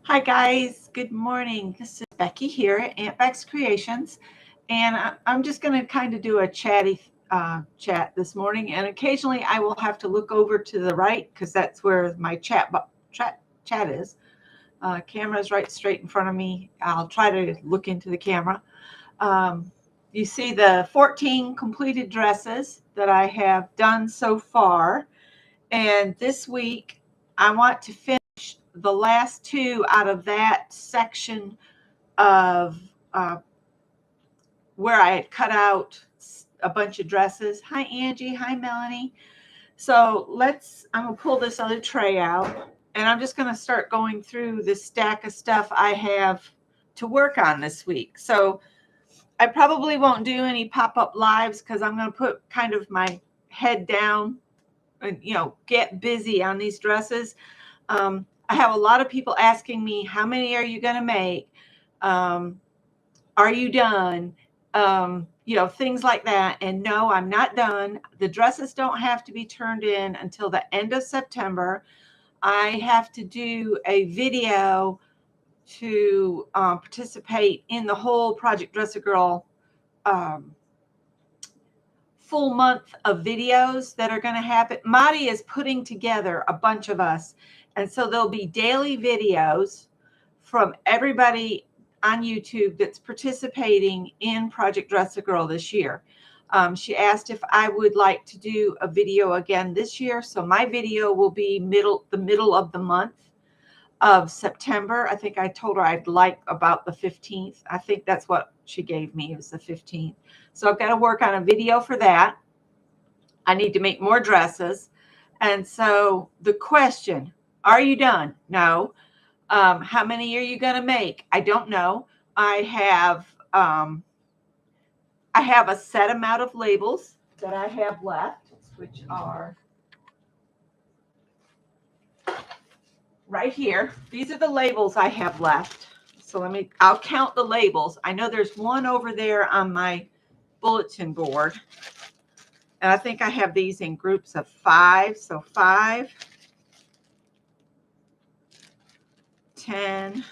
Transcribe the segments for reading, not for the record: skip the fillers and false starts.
Hi guys, good morning. This is Becky here at Aunt Beck's Creations, and I'm just going to kind of do a chatty chat this morning. And occasionally I will have to look over to the right because that's where my chat is. Camera's right straight in front of me. I'll try to look into the camera. Um, you see the 14 completed dresses that I have done so far, and this week I want to finish the last two out of that section of uh, where I had cut out a bunch of dresses. Hi, Angie. Hi, Melanie. So I'm going to pull this other tray out and I'm just going to start going through this stack of stuff I have to work on this week. So I probably won't do any pop-up lives because I'm going to put kind of my head down and, get busy on these dresses. I have a lot of people asking me, how many are you going to make? Are you done? Things like that. And no, I'm not done. The dresses don't have to be turned in until the end of September. I have to do a video to participate in the whole Project Dress a Girl full month of videos that are going to happen. Madi is putting together a bunch of us. And so there'll be daily videos from everybody on YouTube that's participating in Project Dress a Girl this year. She asked if I would like to do a video again this year. So my video will be the middle of the month of September. I think I told her I'd like about the 15th. I think that's what she gave me. It was the 15th. So I've got to work on a video for that. I need to make more dresses. And so the question, are you done? No. How many are you going to make? I don't know. I have a set amount of labels that I have left, which are right here. These are the labels I have left. So I'll count the labels. I know there's one over there on my bulletin board. And I think I have these in groups of 5. So 5, 10,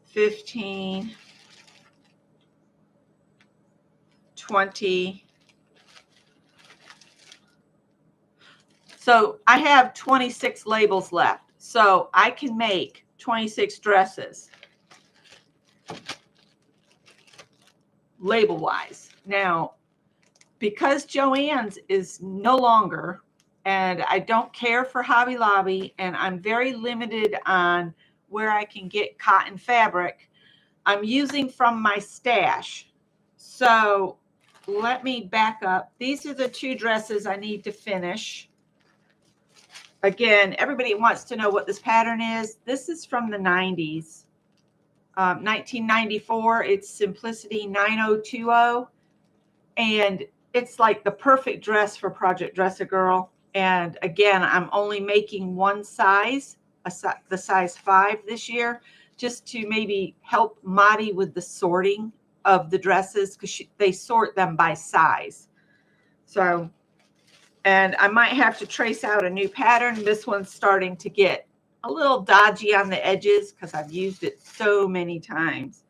15, 20. So I have 26 labels left. So I can make 26 dresses label-wise. Now, because Joann's is no longer, and I don't care for Hobby Lobby, and I'm very limited on where I can get cotton fabric, I'm using from my stash. So let me back up. These are the 2 dresses I need to finish. Again, everybody wants to know what this pattern is. This is from the 90s, 1994. It's Simplicity 9020. And it's like the perfect dress for Project Dress a Girl. And again, I'm only making one size, the size 5 this year, just to maybe help Madi with the sorting of the dresses because they sort them by size. So, and I might have to trace out a new pattern. This one's starting to get a little dodgy on the edges because I've used it so many times.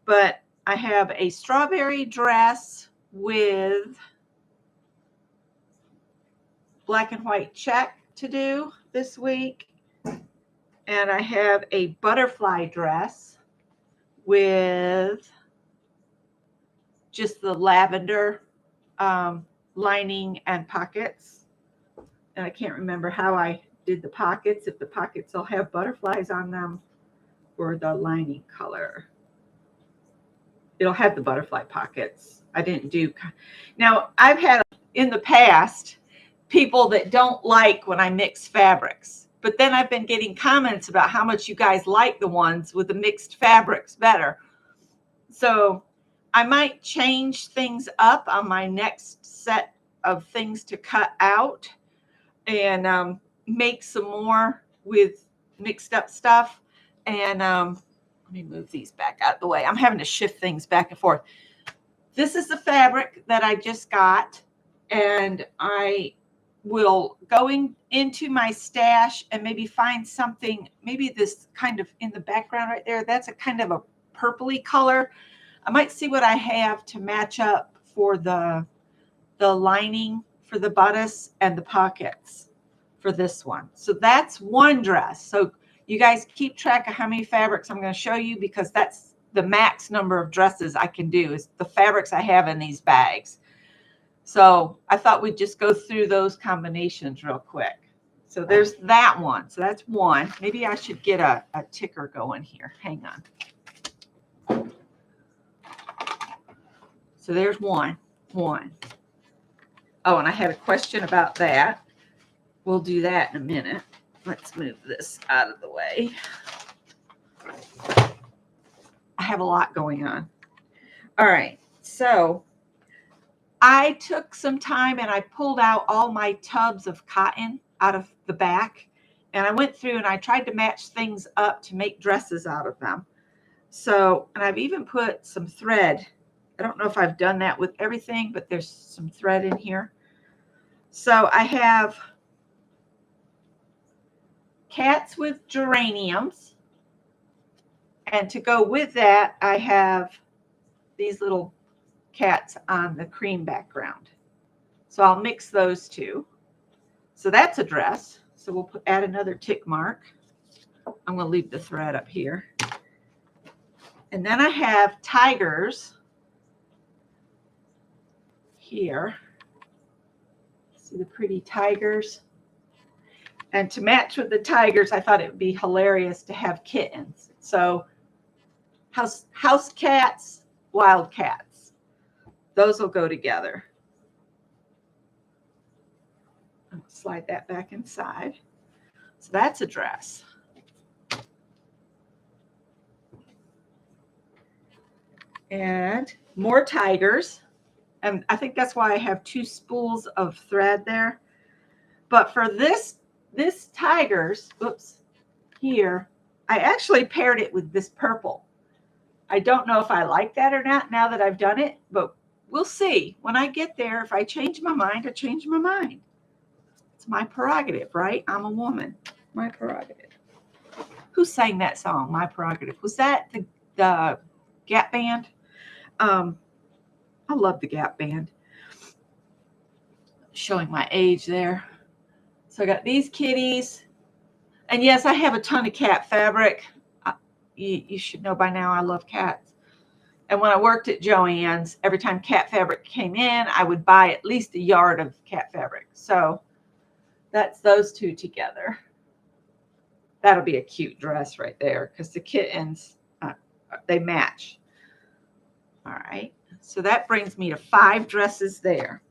But I have a strawberry dress with black and white check to do this week. And I have a butterfly dress with just the lavender lining and pockets. And I can't remember how I did the pockets, if the pockets will have butterflies on them or the lining color. It'll have the butterfly pockets. I didn't do. Now, I've had in the past people that don't like when I mix fabrics, but then I've been getting comments about how much you guys like the ones with the mixed fabrics better. So I might change things up on my next set of things to cut out and make some more with mixed up stuff. And let me move these back out of the way. I'm having to shift things back and forth. This is the fabric that I just got, and I will go into my stash and maybe find something, maybe this kind of in the background right there, that's a kind of a purpley color. I might see what I have to match up for the lining for the bodice and the pockets for this one. So that's one dress. So you guys keep track of how many fabrics I'm going to show you, because that's the max number of dresses I can do is the fabrics I have in these bags. So I thought we'd just go through those combinations real quick. So there's that one. So that's one. Maybe I should get a ticker going here. Hang on. So there's one. Oh, and I had a question about that. We'll do that in a minute. Let's move this out of the way. I have a lot going on. All right. So I took some time and I pulled out all my tubs of cotton out of the back, and I went through and I tried to match things up to make dresses out of them. So, and I've even put some thread. I don't know if I've done that with everything, but there's some thread in here. So I have cats with geraniums. And to go with that, I have these little cats on the cream background. So I'll mix those two. So that's a dress. So we'll add another tick mark. I'm going to leave the thread up here. And then I have tigers here. See the pretty tigers? And to match with the tigers, I thought it would be hilarious to have kittens. So house cats, wild cats. Those will go together. I'll slide that back inside. So that's a dress. And more tigers. And I think that's why I have two spools of thread there. But for this tigers, oops, here, I actually paired it with this purple. I don't know if I like that or not now that I've done it, but we'll see. When I get there, if I change my mind, I change my mind. It's my prerogative, right? I'm a woman. My prerogative. Who sang that song, My Prerogative? Was that the Gap Band? I love the Gap Band. Showing my age there. So I got these kitties. And yes, I have a ton of cat fabric. You should know by now I love cats. And when I worked at Joann's, every time cat fabric came in, I would buy at least a yard of cat fabric. So that's those two together. That'll be a cute dress right there because the kittens, they match. All right. So that brings me to 5 dresses there.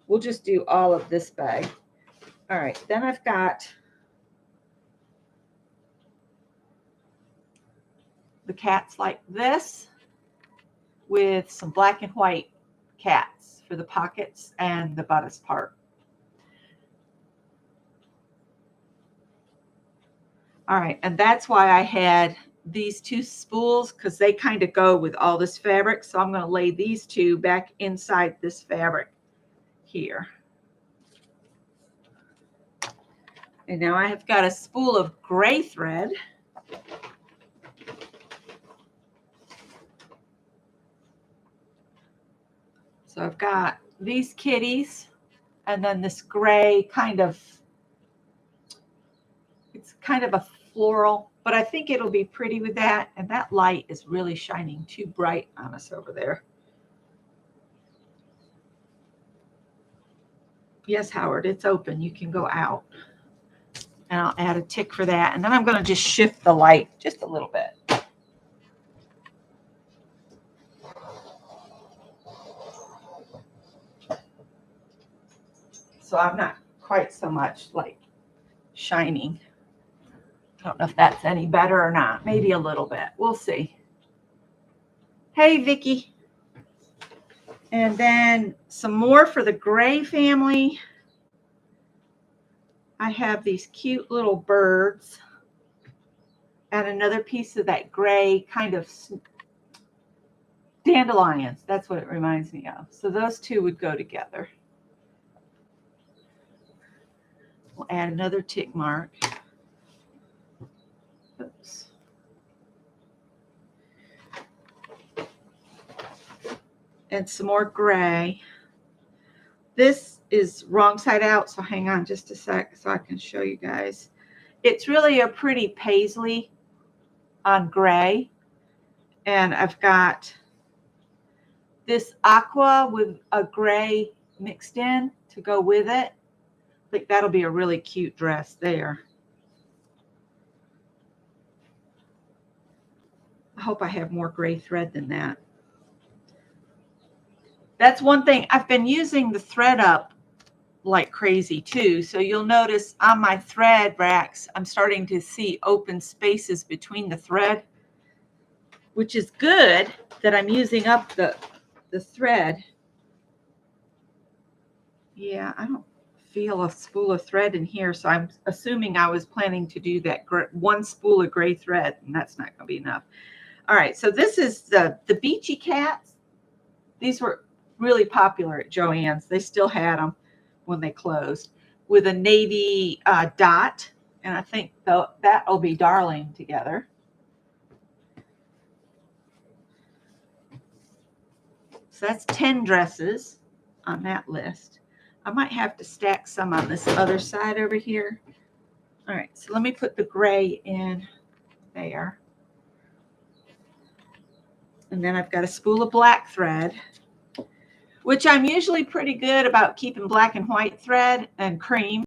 We'll just do all of this bag. All right. Then I've got the cats like this with some black and white cats for the pockets and the bodice part. All right, and that's why I had these 2 spools, because they kind of go with all this fabric. So I'm going to lay these 2 back inside this fabric here. And now I have got a spool of gray thread. So I've got these kitties and then this gray kind of, it's kind of a floral, but I think it'll be pretty with that. And that light is really shining too bright on us over there. Yes, Howard, it's open. You can go out. And I'll add a tick for that. And then I'm going to just shift the light just a little bit. So I'm not quite so much like shining. I don't know if that's any better or not. Maybe a little bit. We'll see. Hey, Vicky. And then some more for the gray family. I have these cute little birds and another piece of that gray kind of dandelions. That's what it reminds me of. So those 2 would go together. We'll add another tick mark. Oops. And some more gray. This is wrong side out, so hang on just a sec so I can show you guys. It's really a pretty paisley on gray. And I've got this aqua with a gray mixed in to go with it. I think that'll be a really cute dress there. I hope I have more gray thread than that. That's one thing. I've been using the thread up like crazy too. So you'll notice on my thread racks, I'm starting to see open spaces between the thread, which is good that I'm using up the thread. Yeah, I don't feel a spool of thread in here, so I'm assuming I was planning to do that one spool of gray thread, and that's not going to be enough. All right, so this is the Beachy Cats. These were really popular at Joann's. They still had them when they closed, with a navy dot, and I think that will be darling together. So that's 10 dresses on that list. I might have to stack some on this other side over here. All right, so let me put the gray in there. And then I've got a spool of black thread, which I'm usually pretty good about keeping black and white thread and cream.